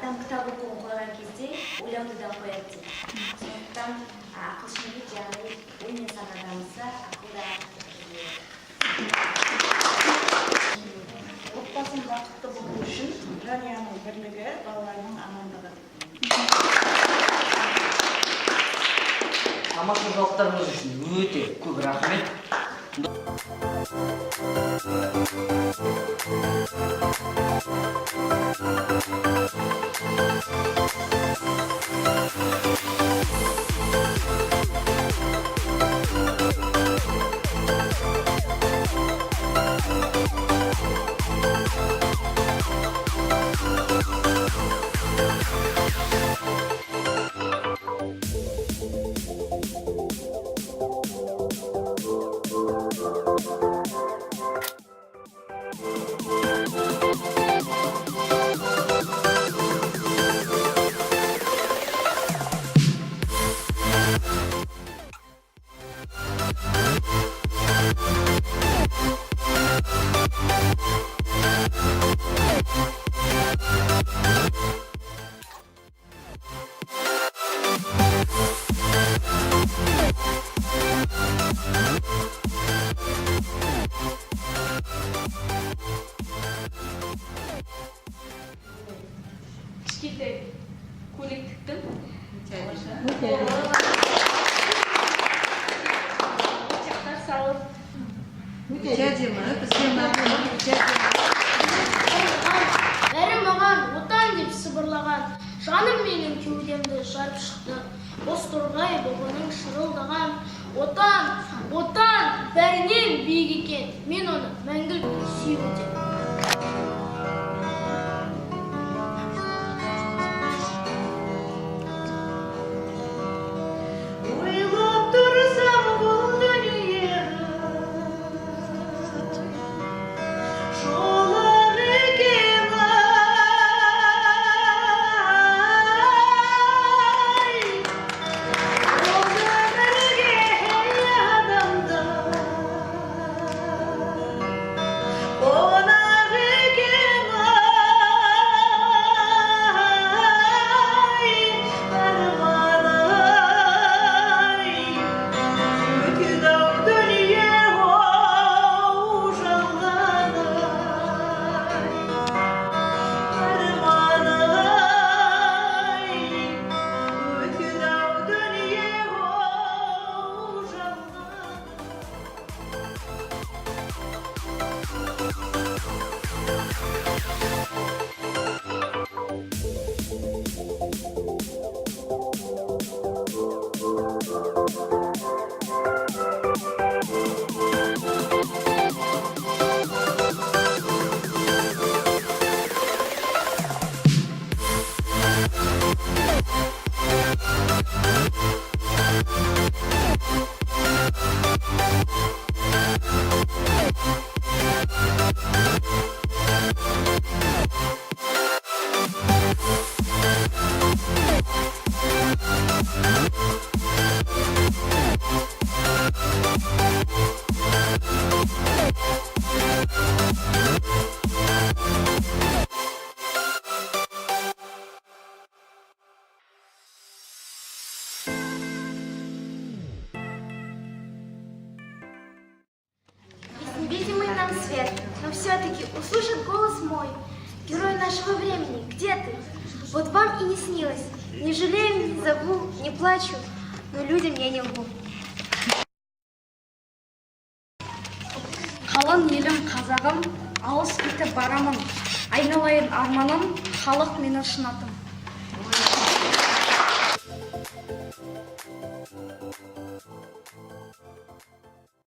Адам кітап оқуын қойған кезде ойлауды да қояды дейді. Сондықтан ақылшылдық яғни ой мен сан дамыса, ақылда Отбасын бақытты болу үшін жанұяның бірлігі, балалардың амандығы. Тамашашылықтарыңыз үшін өте көп рахмет. Кішкентай көйлек тіктім. Чақтар салып. Бәрі маған отан деп сыбырлаған, жаным менің кеудемді жарып шықты. Бос торғай бұғының шырылдаған, отан, отан бәрінен биік екен, мен оны мәңгілік сүйіп өтемін. Невидимый нам свет, но все-таки услышит голос мой. Герой нашего времени, где ты? Вот вам и не снилось. Не жалею, не зову, не плачу, но людям я не лгу. туған елім қазағым, алыс кетіп барамын, айналайын арманым, халық мені шынатым.